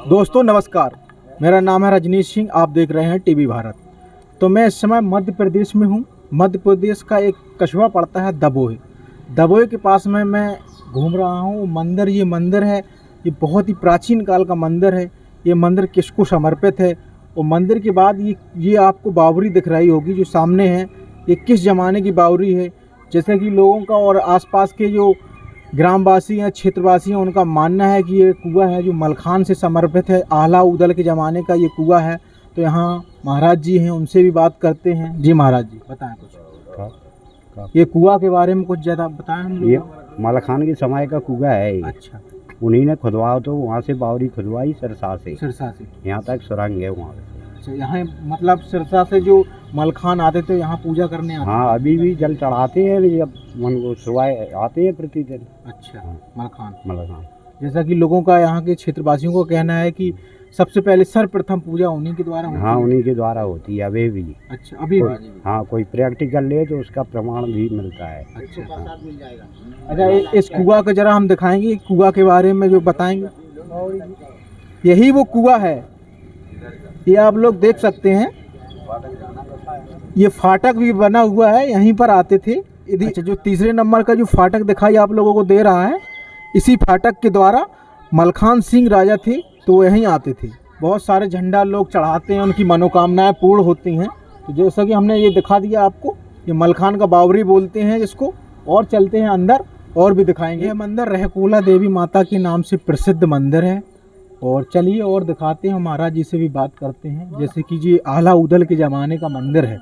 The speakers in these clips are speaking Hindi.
दोस्तों नमस्कार, मेरा नाम है रजनीश सिंह। आप देख रहे हैं टीवी भारत। तो मैं इस समय मध्य प्रदेश में हूँ। मध्य प्रदेश का एक कस्बा पड़ता है दबोई। दबोई के पास में मैं घूम रहा हूँ। ये मंदिर है, ये बहुत ही प्राचीन काल का मंदिर है। ये मंदिर किसको समर्पित है? और मंदिर के बाद ये आपको बावरी दिख रही होगी जो सामने है, ये किस ज़माने की बावरी है। जैसे कि लोगों का और आसपास के जो ग्रामवासी हैं, क्षेत्रवासी हैं, उनका मानना है कि ये कुआं है जो मलखान से समर्पित है। आला उदल के ज़माने का ये कुआं है। तो यहाँ महाराज जी हैं, उनसे भी बात करते हैं। जी महाराज जी, बताएं कुछ ये कुआं के बारे में, कुछ ज़्यादा बताएं हम लोग। ये मलखान के समय का कुआं है ये। अच्छा, उन्हीं ने खुदवाया, तो वहाँ से बावरी खुदवाई सिरसा से यहाँ तक सुरंग है वहाँ से। अच्छा, यहाँ मतलब सिरसा से जो मलखान आते थे यहाँ पूजा करने आते। हाँ, अभी भी जल चढ़ाते हैं जब मन को सुबह आते हैं प्रतिदिन। अच्छा, मलखान जैसा कि लोगों का, यहाँ के क्षेत्रवासियों का कहना है कि सबसे पहले सर्वप्रथम पूजा उन्हीं के द्वारा होती है। हाँ, उन्हीं के द्वारा होती है अभी भी। अच्छा, अभी भी। हाँ, कोई प्रैक्टिकल ले तो उसका प्रमाण भी मिलता है। अच्छा, इस कुआं का जरा हम दिखाएंगे, कुआं के बारे में जो बताएंगे। यही वो कुआं है, ये आप लोग देख सकते हैं। ये फाटक भी बना हुआ है, यहीं पर आते थे। अच्छा, जो तीसरे नंबर का जो फाटक दिखाई आप लोगों को दे रहा है, इसी फाटक के द्वारा मलखान सिंह राजा थे, तो यहीं आते थे। बहुत सारे झंडा लोग चढ़ाते हैं, उनकी मनोकामनाएं पूर्ण होती हैं। तो जैसा कि हमने ये दिखा दिया आपको, ये मलखान का बावरी बोलते हैं जिसको। और चलते हैं अंदर और भी दिखाएंगे। यह मंदिर रहकोला देवी माता के नाम से प्रसिद्ध मंदिर है। और चलिए और दिखाते हैं, महाराज जी से भी बात करते हैं। जैसे कि ये आला उदल के ज़माने का मंदिर है।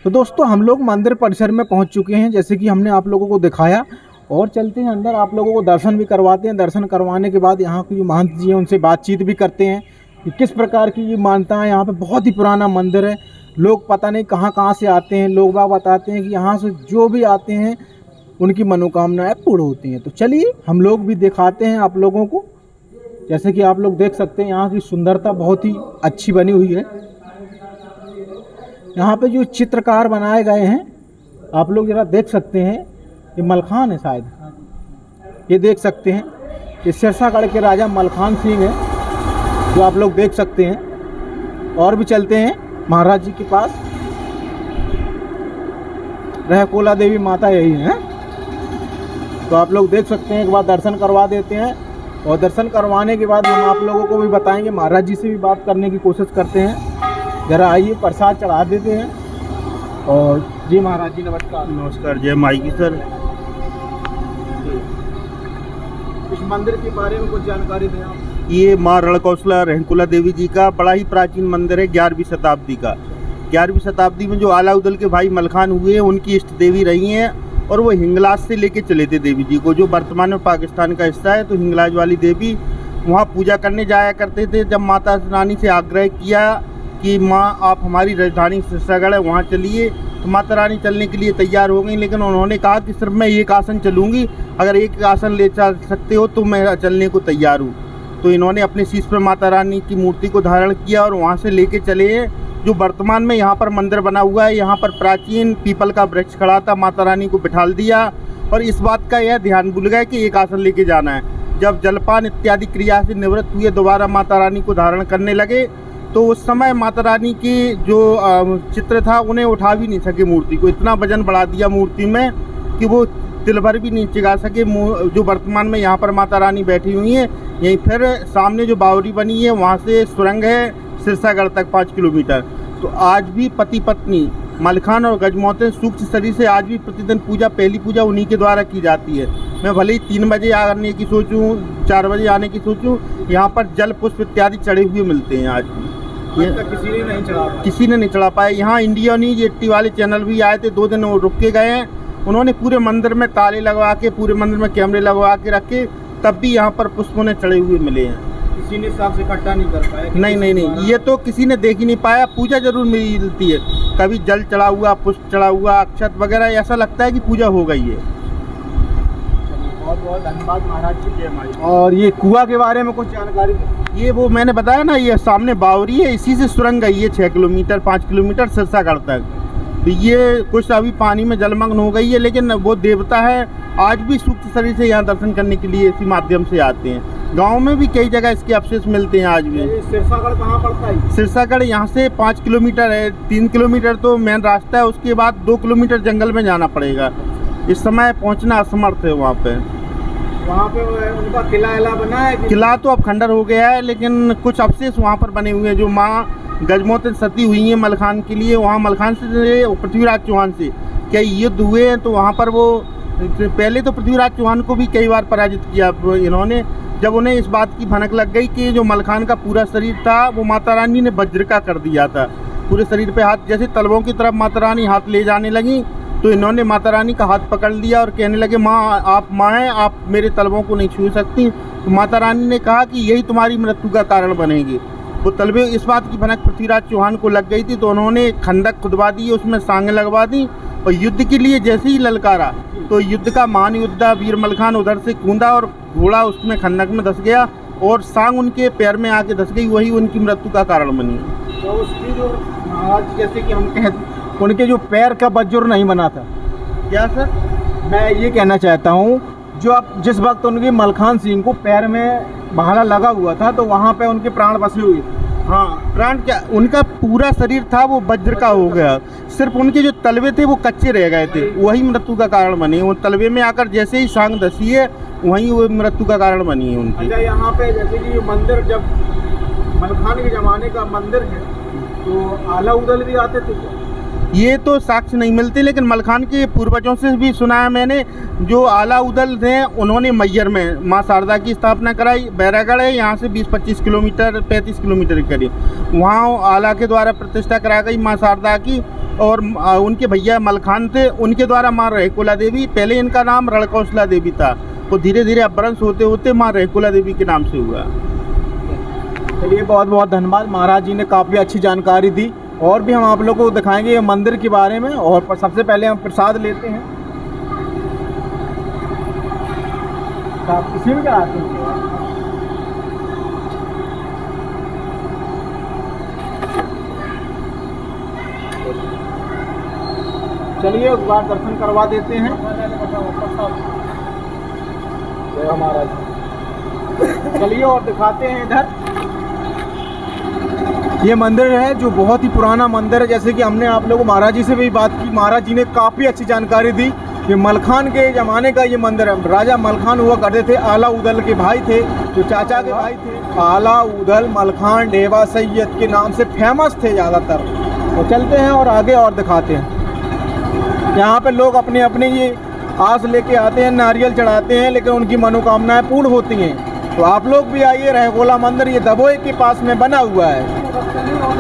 तो दोस्तों हम लोग मंदिर परिसर में पहुंच चुके हैं, जैसे कि हमने आप लोगों को दिखाया। और चलते हैं अंदर, आप लोगों को दर्शन भी करवाते हैं। दर्शन करवाने के बाद यहाँ के जो महंत जी हैं उनसे बातचीत भी करते हैं कि किस प्रकार की ये मान्यता है। यहाँ पे बहुत ही पुराना मंदिर है। लोग पता नहीं कहाँ से आते हैं। लोग बाग बताते हैं कि यहाँ से जो भी आते हैं उनकी मनोकामनाएं पूर्ण होती हैं। तो चलिए हम लोग भी दिखाते हैं आप लोगों को। जैसे कि आप लोग देख सकते हैं, यहाँ की सुंदरता बहुत ही अच्छी बनी हुई है। यहाँ पे जो चित्रकार बनाए गए हैं आप लोग जरा देख सकते हैं, ये मलखान है शायद। ये देख सकते हैं, ये सिरसागढ़ के राजा मलखान सिंह है, जो आप लोग देख सकते हैं। और भी चलते हैं महाराज जी के पास। रहकोला देवी माता यही है, तो आप लोग देख सकते हैं। एक बार दर्शन करवा देते हैं, और दर्शन करवाने के बाद हम आप लोगों को भी बताएंगे। महाराज जी से भी बात करने की कोशिश करते हैं। जरा आइए, प्रसाद चढ़ा देते हैं। और जी महाराज जी नमस्कार। नमस्कार, जय माई की सर। इस मंदिर के बारे में कुछ जानकारी दें आप। ये माँ रणकौशला रहकोला देवी जी का बड़ा ही प्राचीन मंदिर है, 11वीं शताब्दी का। 11वीं शताब्दी में जो आला उदल के भाई मलखान हुए हैं, उनकी इष्ट देवी रही हैं। और वो हिंगलाज से लेके चले थे देवी जी को, जो वर्तमान में पाकिस्तान का हिस्सा है। तो हिंगलाज वाली देवी वहाँ पूजा करने जाया करते थे। जब माता रानी से आग्रह किया कि माँ आप हमारी राजधानी सिरसागढ़ है, वहाँ चलिए, तो माता रानी चलने के लिए तैयार हो गई। लेकिन उन्होंने कहा कि सिर्फ मैं एक आसन चलूँगी, अगर एक आसन ले चल सकते हो तो मैं चलने को तैयार हूँ। तो इन्होंने अपने शीश पर माता रानी की मूर्ति को धारण किया और वहाँ से लेके चले हैं। जो वर्तमान में यहाँ पर मंदिर बना हुआ है, यहाँ पर प्राचीन पीपल का वृक्ष खड़ा था। माता रानी को बिठाल दिया और इस बात का यह ध्यान भूल गए कि एक आसन लेके जाना है। जब जलपान इत्यादि क्रिया से निवृत्त हुए, दोबारा माता रानी को धारण करने लगे, तो उस समय माता रानी की जो चित्र था उन्हें उठा भी नहीं सके मूर्ति को। इतना वजन बढ़ा दिया मूर्ति में कि वो तिल भर भी नहीं चिगा सके। जो वर्तमान में यहाँ पर माता रानी बैठी हुई हैं, यहीं फिर सामने जो बावरी बनी है वहाँ से सुरंग है सिरसागढ़ तक 5 किलोमीटर। तो आज भी पति पत्नी मलखान और गजमौतें सूक्ष्म शरीर से आज भी प्रतिदिन पूजा, पहली पूजा उन्हीं के द्वारा की जाती है। मैं भले ही 3 बजे आने की सोचूं, 4 बजे आने की सोचूं, यहाँ पर जल पुष्प इत्यादि चढ़े हुए मिलते हैं। आज भी किसी ने नहीं चढ़ा पाया। यहाँ इंडिया न्यूज 80 वाले चैनल भी आए थे, 2 दिन वो रुक के गए हैं। उन्होंने पूरे मंदिर में ताले लगवा के, पूरे मंदिर में कैमरे लगवा के रखे, तब भी यहाँ पर पुष्प उन्हें चढ़े हुए मिले हैं। किसी ने साफ से इकट्ठा नहीं कर पाया? नहीं, ये तो किसी ने देख ही नहीं पाया। पूजा जरूर मिलती है, कभी जल चढ़ा हुआ, पुष्प चढ़ा हुआ, अक्षत वगैरह, ऐसा लगता है कि पूजा हो गई है। बहुत बहुत धन्यवाद महाराज जी, जय माई। और ये कुआं के बारे में कुछ जानकारी दें। ये वो मैंने बताया ना, ये सामने बावरी है, इसी से सुरंग गई है 6 किलोमीटर 5 किलोमीटर सिरसागढ़ तक। तो ये कुछ अभी पानी में जलमग्न हो गई है, लेकिन वो देवता है आज भी सूक्ष्म शरीर से यहाँ दर्शन करने के लिए इसी माध्यम से आते हैं। गांव में भी कई जगह इसके अवशेष मिलते हैं आज भी। सिरसागढ़ कहाँ पड़ता है? सिरसागढ़ यहाँ से 5 किलोमीटर है। 3 किलोमीटर तो मेन रास्ता है, उसके बाद 2 किलोमीटर जंगल में जाना पड़ेगा। इस समय पहुँचना असमर्थ है वहाँ पे। वहाँ पे उनका किला बना है? किला तो अब खंडर हो गया है, लेकिन कुछ अवशेष वहाँ पर बने हुए हैं जो माँ गजमोत सती हुई हैं मलखान के लिए। वहाँ मलखान से पृथ्वीराज चौहान से कई युद्ध हुए हैं, तो वहाँ पर वो पहले तो पृथ्वीराज चौहान को भी कई बार पराजित किया इन्होंने। जब उन्हें इस बात की भनक लग गई कि जो मलखान का पूरा शरीर था वो माता रानी ने वज्र का कर दिया था, पूरे शरीर पे हाथ, जैसे तलवों की तरफ माता रानी हाथ ले जाने लगी तो इन्होंने माता रानी का हाथ पकड़ लिया और कहने लगे माँ आप माँ हैं, आप मेरे तलवों को नहीं छू सकती। तो माता रानी ने कहा कि यही तुम्हारी मृत्यु का कारण बनेगी। वो तलवे इस बात की भनक पृथ्वीराज चौहान को लग गई थी, तो उन्होंने खंडक खुदवा दी, उसमें सांगें लगवा दी और युद्ध के लिए जैसे ही ललकारा तो युद्ध का महान योद्धा वीर मलखान उधर से कूदा और घोड़ा उसमें खंडक में धंस गया और सांग उनके पैर में आके धंस गई, वही उनकी मृत्यु का कारण बनी। तो उसकी जो महाराज जैसे कि हम कहते उनके जो पैर का वज्र नहीं बना था क्या सर? मैं ये कहना चाहता हूँ जो अब जिस वक्त उनके मलखान सिंह को पैर में भाला लगा हुआ था तो वहाँ पे उनके प्राण बसे हुए थे। हाँ, प्राण क्या, उनका पूरा शरीर था वो वज्र का हो गया, सिर्फ उनके जो तलवे थे वो कच्चे रह गए थे, वही मृत्यु का कारण बने। वो तलवे में आकर जैसे ही सांग धसी है वहीं वो मृत्यु का कारण बनी है उनकी। अच्छा, यहाँ पे जैसे कि मंदिर जब मलखान के ज़माने का मंदिर है तो आला उदल भी आते थे? ये तो साक्ष्य नहीं मिलते, लेकिन मलखान के पूर्वजों से भी सुना है मैंने, जो आला उदल थे उन्होंने मैयर में माँ शारदा की स्थापना कराई। बैरागढ़ है यहाँ से 20-25 किलोमीटर 35 किलोमीटर के करीब, वहाँ आला के द्वारा प्रतिष्ठा करा गई माँ शारदा की। और उनके भैया मलखान थे, उनके द्वारा माँ रहकुला देवी, पहले इनका नाम रणकौशला देवी था, वो धीरे धीरे अपभ्रंश होते होते माँ रहकुला देवी के नाम से हुआ। चलिए, बहुत बहुत धन्यवाद, महाराज जी ने काफ़ी अच्छी जानकारी दी। और भी हम आप लोगों को दिखाएंगे ये मंदिर के बारे में। और सबसे पहले हम प्रसाद लेते हैं। आप इसी में क्या आते हैं? चलिए उस बार दर्शन करवा देते हैं। जय महाराज। चलिए और दिखाते हैं इधर। ये मंदिर है जो बहुत ही पुराना मंदिर है, जैसे कि हमने आप लोगों महाराज जी से भी बात की, महाराज जी ने काफ़ी अच्छी जानकारी दी कि मलखान के ज़माने का ये मंदिर है। राजा मलखान हुआ करते थे, आला उदल के भाई थे, जो चाचा के भाई थे। आला उदल मलखान डेवा सैयद के नाम से फेमस थे ज़्यादातर। तो चलते हैं और आगे और दिखाते हैं। यहाँ पे लोग अपने अपने ये आस लेके आते हैं, नारियल चढ़ाते हैं, लेकिन उनकी मनोकामनाएँ पूर्ण होती हैं। तो आप लोग भी आइए, रहगोला मंदिर ये दबोई के पास में बना हुआ है।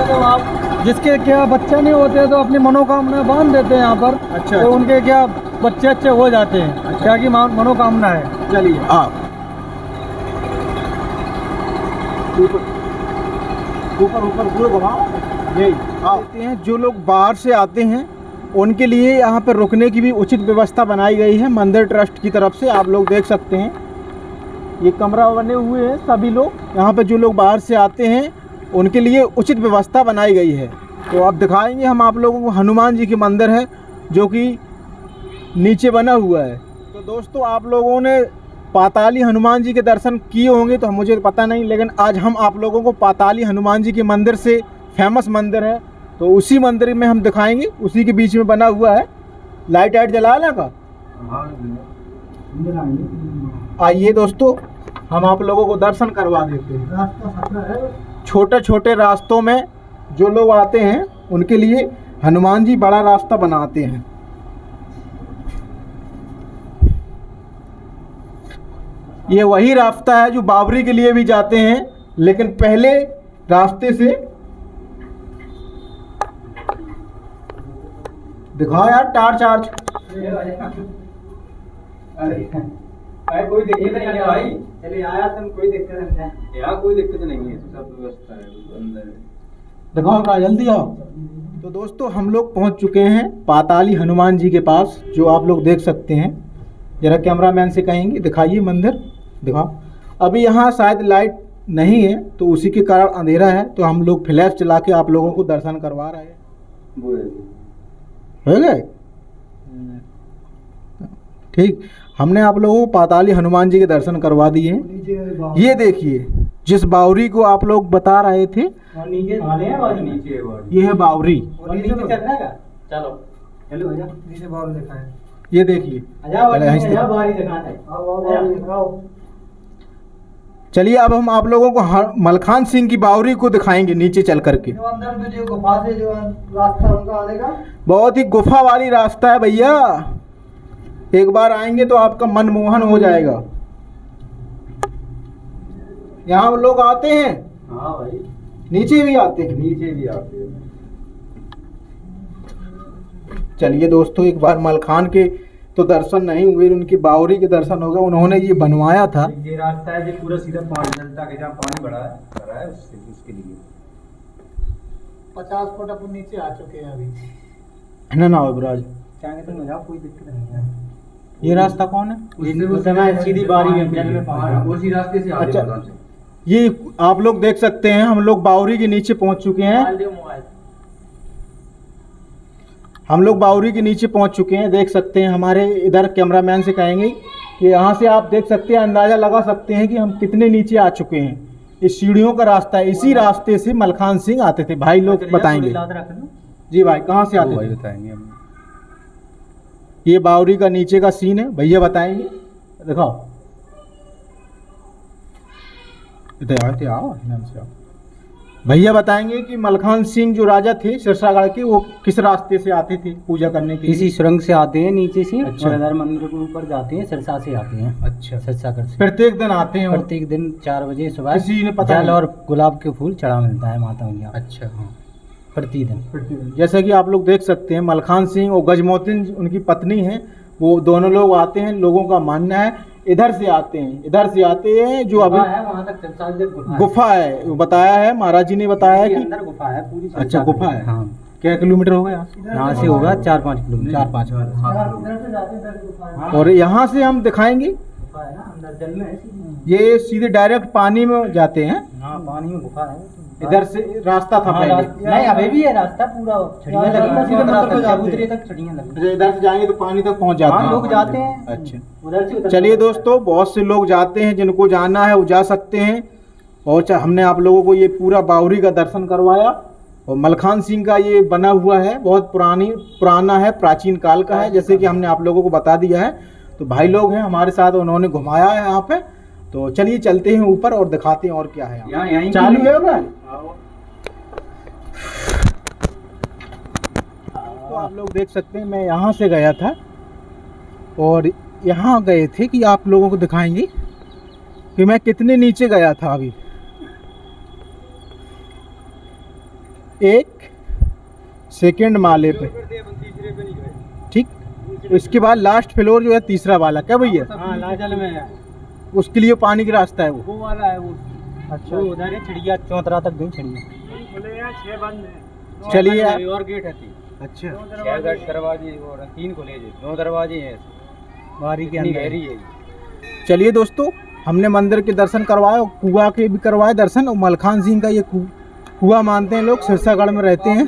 तो आप जिसके क्या बच्चे नहीं होते तो अपनी मनोकामना बांध देते हैं यहाँ पर। अच्छा, तो उनके क्या बच्चे अच्छे हो जाते हैं। अच्छा, क्या की मनोकामना है। चलिए आप ऊपर ऊपर पूरे घुमाओ, यही आते हैं। जो लोग बाहर से आते हैं उनके लिए यहाँ पर रुकने की भी उचित व्यवस्था बनाई गई है मंदिर ट्रस्ट की तरफ से। आप लोग देख सकते हैं ये कमरा बने हुए हैं। सभी लोग यहाँ पे जो लोग बाहर से आते हैं उनके लिए उचित व्यवस्था बनाई गई है। तो अब दिखाएंगे हम आप लोगों को हनुमान जी की मंदिर है जो कि नीचे बना हुआ है। तो दोस्तों, आप लोगों ने पाताली हनुमान जी के दर्शन किए होंगे तो मुझे पता नहीं, लेकिन आज हम आप लोगों को पाताली हनुमान जी के मंदिर से फेमस मंदिर है तो उसी मंदिर में हम दिखाएंगे। उसी के बीच में बना हुआ है। लाइट वाइट जला लें का। आइए दोस्तों, हम आप लोगों को दर्शन करवा देते हैं। छोटे छोटे रास्तों में जो लोग आते हैं उनके लिए हनुमान जी बड़ा रास्ता बनाते हैं। ये वही रास्ता है जो बाबरी के लिए भी जाते हैं, लेकिन पहले रास्ते से दिखाओ यार, टार्च आर्च। अरे कोई दिक्कत नहीं है भाई, चलिए आया तुम, कोई दिक्कत नहीं है यार, कोई दिक्कत नहीं है, सब व्यवस्था है अंदर। दिखाओ का जल्दी आओ। तो दोस्तों, हम लोग पहुंच चुके हैं पाताली हनुमान जी के पास, जो आप लोग देख सकते हैं। जरा कैमरामैन से कहेंगे दिखाइए मंदिर, दिखाओ। अभी यहाँ शायद लाइट नहीं है तो उसी के कारण अंधेरा है, तो हम लोग फ्लैश चला के आप लोगों को दर्शन करवा रहे हैं। हो गए। ठीक, हमने आप लोगों को पाताली हनुमान जी के दर्शन करवा दिए हैं। ये देखिए जिस बावरी को आप लोग बता रहे थे, ये है बावरी। ये देखिए, चलिए अब हम आप लोगों को मलखान सिंह की बावरी को दिखाएंगे नीचे चल करके। अंदर जो गुफा से जो रास्ता उनका आने का, बहुत ही गुफा वाली रास्ता है भैया, एक बार आएंगे तो आपका मनमोहन हो जाएगा। यहाँ लोग आते हैं। हाँ भाई, नीचे भी आते हैं। नीचे भी आते हैं। चलिए दोस्तों, एक बार मलखान के तो दर्शन नहीं हुए, उनकी बावरी के दर्शन हो गए। उन्होंने ये बनवाया था। ये रास्ता है जो पूरा सीधा पानी डलता के जहाँ पानी भरा है उसके लिए 50 फुट अपन नीचे आ चुके हैं अभी। है ना अभिराज? चाहे तो मजा, कोई दिक्कत नहीं है। ये रास्ता कौन है? सीधी बारी में पहाड़ उसी रास्ते से आते हैं। अच्छा, ये आप लोग देख सकते हैं, हम लोग बावरी के नीचे पहुंच चुके हैं। हम लोग बावरी के नीचे पहुंच चुके हैं, देख सकते हैं। हमारे इधर कैमरामैन से कहेंगे कि यहाँ से आप देख सकते हैं, अंदाज़ा लगा सकते हैं कि हम कितने नीचे आ चुके हैं। इस सीढ़ियों का रास्ता है, इसी रास्ते से मलखान सिंह आते थे। भाई लोग बताएंगे। जी भाई, कहाँ से आते थे? बताएंगे हम। ये बावरी का नीचे का सीन है, भैया बताएंगे। दिखाओ, आओ। भैया बताएंगे कि मलखान सिंह जो राजा थे सिरसागढ़ के, वो किस रास्ते से आते थे पूजा करने के लिए? इसी सुरंग से आते हैं नीचे से। अच्छा। और मंदिर के ऊपर जाते हैं, सिरसा से आते हैं। अच्छा, सिरसागढ़ से प्रत्येक दिन आते हैं? प्रत्येक दिन 4 बजे सुबह किसी ने पता जल नहीं। और गुलाब के फूल चढ़ा मिलता है माता मैया। अच्छा, हाँ, प्रतिदिन। जैसा कि आप लोग देख सकते हैं, मलखान सिंह और गजमोतिन उनकी पत्नी हैं, वो दोनों लोग आते हैं। लोगों का मानना है इधर से आते हैं, इधर से आते हैं। जो अभी वहाँ तक गुफा है, वो बताया है, महाराज जी ने बताया कि अंदर गुफा है पूरी। अच्छा, गुफा है। हाँ, क्या किलोमीटर होगा यहाँ से? यहाँ से होगा 4-5 किलोमीटर। 4-5। इधर से जाते हैं, इधर से गुफा है। और यहाँ से हम दिखाएंगे, गुफा है ना, अंदर जल में है ये सीधे डायरेक्ट पानी में जाते हैं। हाँ, पानी में गुफा है। इधर से रास्ता था हाँ, पहले। नहीं, अभी भी है रास्ता पूरा। छड़ियाँ लगी रास्ता सीधे मंदिर को जाते हैं। चबूतरे तक छड़ियाँ लगी। अच्छा, इधर से जाएंगे तो पानी तक पहुँच जाते हाँ, हैं। लोग जाते हैं। अच्छा, उधर से उधर चलिए दोस्तों, बहुत से लोग जाते हैं, जिनको जाना है वो जा सकते हैं। और हमने आप लोगों को ये पूरा बावरी का दर्शन करवाया। और मलखान सिंह का ये बना हुआ है, बहुत पुराना है, प्राचीन काल का है, जैसे कि हमने आप लोगों को बता दिया है। तो भाई लोग हैं हमारे साथ, उन्होंने घुमाया है यहाँ पे। तो चलिए चलते हैं ऊपर और दिखाते हैं और क्या है यहाँ। चालू है भाई? तो आप लोग देख सकते हैं, मैं यहाँ से गया था और यहाँ गए थे कि आप लोगों को दिखाएंगे कि मैं कितने नीचे गया था। अभी एक सेकंड माले पे, ठीक। इसके बाद लास्ट फ्लोर जो है, तीसरा वाला, क्या भैया? हाँ, लाजल में है। उसके लिए पानी का रास्ता है वो वाला है वो। अच्छा, वो उधर है, चिड़िया चौतरा तक गई चिड़िया। 6 बंद है। चलिए और गेट है 3। अच्छा, 6 दरवाजे और 3 खुले, 2 दरवाजे हैं बारी के अंदर गहरी है। चलिए दोस्तों, हमने मंदिर के दर्शन करवाए, कुआं के भी करवाए दर्शन। और मलखान सिंह का ये कुआं मानते हैं लोग, सिरसागढ़ में रहते हैं।